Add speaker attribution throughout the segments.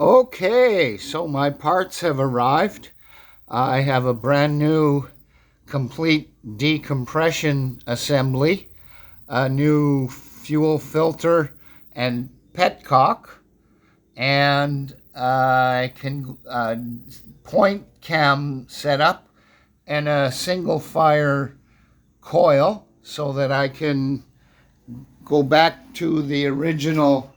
Speaker 1: Okay, so my parts have arrived. I have a brand new complete decompression assembly, a new fuel filter and petcock, and I can point cam setup and a single fire coil so that I can go back to the original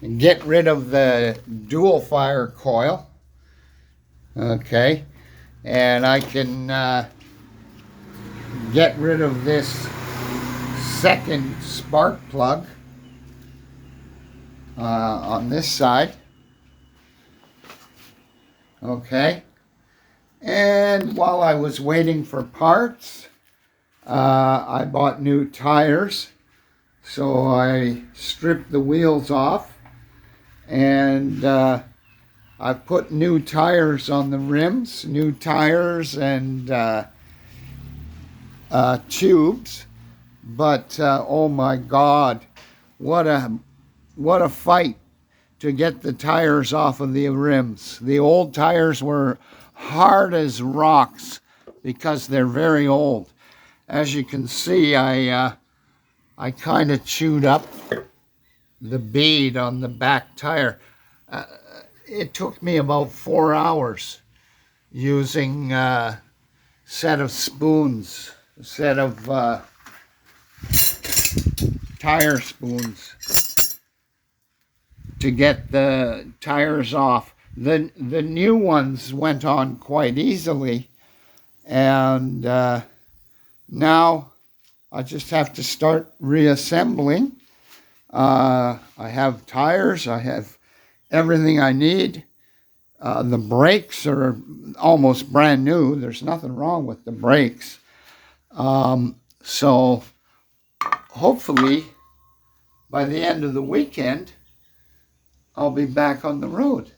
Speaker 1: and get rid of the dual fire coil. Okay, and I can get rid of this second spark plug on this side. Okay, and while I was waiting for parts, I bought new tires, so I stripped the wheels off and I put new tires on the rims, new tires and tubes. But oh my God, what a fight to get the tires off of the rims. The old tires were hard as rocks because they're very old. As you can see, I kind of chewed up the bead on the back tire. It took me about 4 hours using a set of spoons, a set of tire spoons to get the tires off. The new ones went on quite easily, and now I just have to start reassembling. I have tires, I have everything I need. The brakes are almost brand new. There's nothing wrong with the brakes. So hopefully by the end of the weekend, I'll be back on the road.